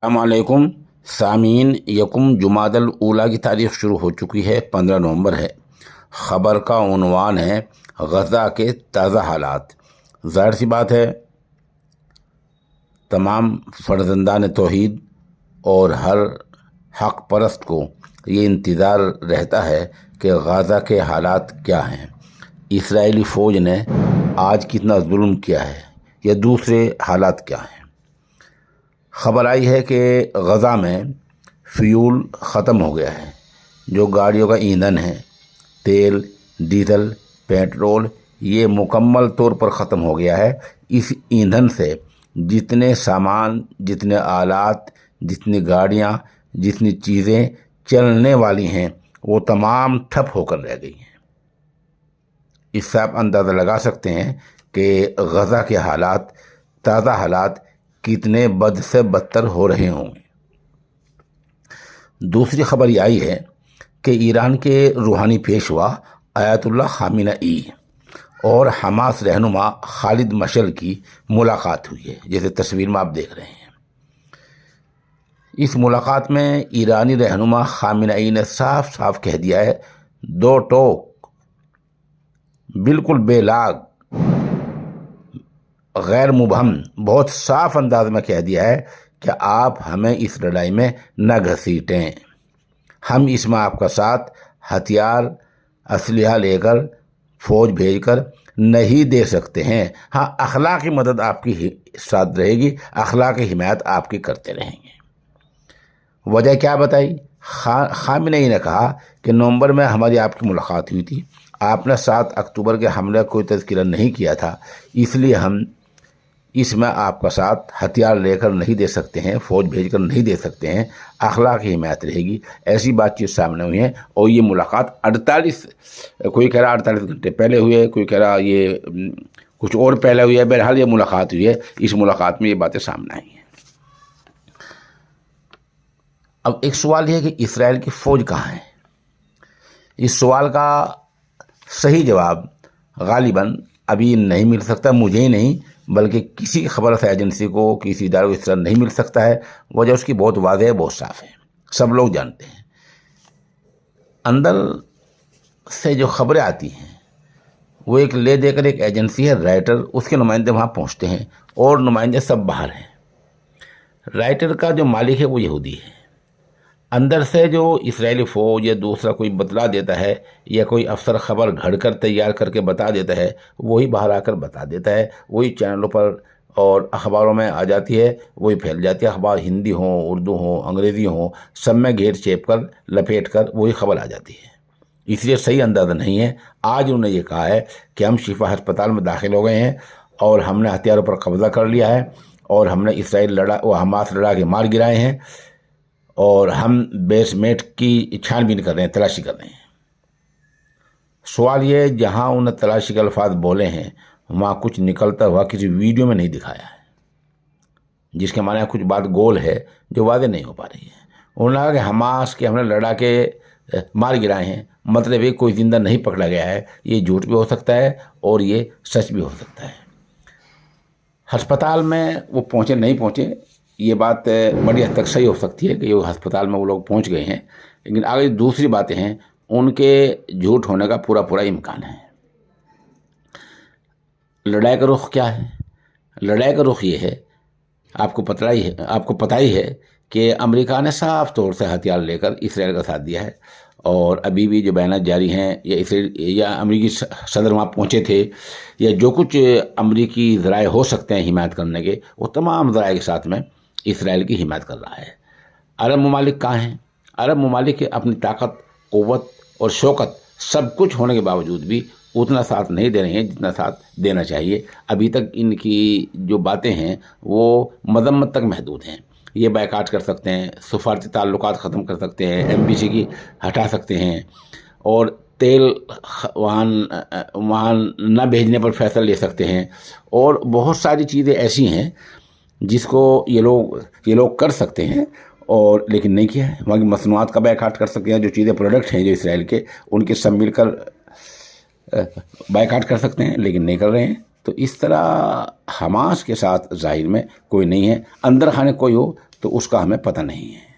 अस्सलामुअलैकुम सामीन। यकुम जुमादल ऊला की तारीख शुरू हो चुकी है, 15 नवंबर है। ख़बर का उन्वान है गज़ा के ताज़ा हालात। ज़ाहिर सी बात है, तमाम फ़र्जंदान तौहीद और हर हक़ परस्त को ये इंतज़ार रहता है कि गज़ा के हालात क्या हैं, इसराइली फ़ौज ने आज कितना जुल्म किया है या दूसरे हालात क्या हैं। ख़बर आई है कि गज़ा में फ्यूल ख़त्म हो गया है। जो गाड़ियों का ईंधन है, तेल, डीज़ल, पेट्रोल, ये मुकम्मल तौर पर ख़त्म हो गया है। इस ईंधन से जितने सामान, जितने आलात, जितनी गाड़ियाँ, जितनी चीज़ें चलने वाली हैं, वो तमाम ठप होकर रह गई हैं। इससे आप अंदाज़ा लगा सकते हैं कि गज़ा के हालात, ताज़ा हालात कितने बद से बदतर हो रहे होंगे। दूसरी खबर ये आई है कि ईरान के रूहानी पेशवा आयतुल्लाह खामेनी और हमास रहनुमा खालिद मशअल की मुलाकात हुई है, जैसे तस्वीर में आप देख रहे हैं। इस मुलाकात में ईरानी रहनुमा खामेनी ने साफ साफ कह दिया है, दो टोक, बिल्कुल बेलाग, गैर मुबहम, बहुत साफ अंदाज में कह दिया है कि आप हमें इस लड़ाई में न घसीटें। हम इसमें आपका साथ हथियार, असलहा लेकर, फौज भेजकर नहीं दे सकते हैं। हाँ, अखलाकी मदद आपकी साथ रहेगी, अखलाकी हिमायत आपकी करते रहेंगे। वजह क्या बताई? खामेनी ने कहा कि नवंबर में हमारी आपकी मुलाकात हुई थी, आपने 7 अक्टूबर के हमले का कोई तज़किरा नहीं किया था, इसलिए हम इसमें आपका साथ हथियार लेकर नहीं दे सकते हैं, फ़ौज भेजकर नहीं दे सकते हैं, अखलाकी हिमायत रहेगी। ऐसी बातचीत सामने हुई है। और ये मुलाकात 48, कोई कह रहा 48 घंटे पहले हुई है, कोई कह रहा ये कुछ और पहले हुई है। बहरहाल ये मुलाकात हुई है। इस मुलाकात में ये बातें सामने आई हैं। अब एक सवाल ये है कि इसराइल की फ़ौज कहाँ है? इस सवाल का सही जवाब गालिबन अभी नहीं मिल सकता, मुझे ही नहीं बल्कि किसी खबर एजेंसी को, किसी इदारे को इस तरह नहीं मिल सकता है। वजह उसकी बहुत वाज़ेह है, बहुत साफ़ है, सब लोग जानते हैं। अंदर से जो खबरें आती हैं वो एक ले देकर एक एजेंसी है राइटर, उसके नुमाइंदे वहाँ पहुँचते हैं और नुमाइंदे सब बाहर हैं। राइटर का जो मालिक है वो यहूदी है। अंदर से जो इसराइली फ़ौज या दूसरा कोई बतला देता है या कोई अफसर ख़बर घड़ कर तैयार करके बता देता है, वही बाहर आकर बता देता है, वही चैनलों पर और अखबारों में आ जाती है, वही फैल जाती है। अखबार हिंदी हो, उर्दू हो, अंग्रेज़ी हो, सब में घेर चेप कर लपेट कर वही ख़बर आ जाती है। इसलिए सही अंदाज़ा नहीं है। आज उन्होंने ये कहा है कि हम शिफा अस्पताल में दाखिल हो गए हैं और हमने हथियारों पर कब्ज़ा कर लिया है और हमने इसराइल हमास लड़ा के मार गिराए हैं और हम बेसमेंट की छानबीन कर रहे हैं, तलाशी कर रहे हैं। सवाल ये है, जहाँ उन्हें तलाशी के अल्फाज बोले हैं वहाँ कुछ निकलता हुआ किसी वीडियो में नहीं दिखाया है, जिसके माने कुछ बात गोल है जो वादे नहीं हो पा रही है। उन्होंने कहा कि हमास के हमने लड़ा के मार गिराए हैं, मतलब ये कोई जिंदा नहीं पकड़ा गया है। ये झूठ भी हो सकता है और ये सच भी हो सकता है। अस्पताल में वो पहुँचे नहीं पहुँचे, ये बात बड़ी हद तक सही हो सकती है कि ये अस्पताल में वो लोग पहुंच गए हैं, लेकिन आगे दूसरी बातें हैं, उनके झूठ होने का पूरा पूरा इम्कान है। लड़ाई का रुख क्या है? लड़ाई का रुख ये है, आपको पता ही है कि अमेरिका ने साफ तौर से हथियार लेकर इसराइल का साथ दिया है। और अभी भी जो बयान जारी हैं या इसराइल या अमेरिकी सदर वहाँ पहुँचे थे या जो कुछ अमेरिकी ज़राए हो सकते हैं हिमायत करने के, वो तमाम ज़राए के साथ में इसराइल की हिमायत कर रहा है। अरब ममालिक कहाँ हैं? अरब ममालिक अपनी ताकत, क़ुव्वत और शौकत सब कुछ होने के बावजूद भी उतना साथ नहीं दे रहे हैं जितना साथ देना चाहिए। अभी तक इनकी जो बातें हैं वो मजम्मत तक महदूद हैं। ये बायकाट कर सकते हैं, सफारती ताल्लुकात ख़त्म कर सकते हैं, एम्बेसी की हटा सकते हैं और तेल वहाँ न भेजने पर फैसला ले सकते हैं। और बहुत सारी चीज़ें ऐसी हैं जिसको ये लोग कर सकते हैं और लेकिन नहीं किया है। वहाँ की मसनूआत का बायकाट कर सकते हैं, जो चीज़ें प्रोडक्ट हैं जो इसराइल के, उनके सब मिलकर बायकाट कर सकते हैं, लेकिन नहीं कर रहे हैं। तो इस तरह हमास के साथ ज़ाहिर में कोई नहीं है। अंदर खाने कोई हो تو اس کا ہمیں پتہ نہیں ہے.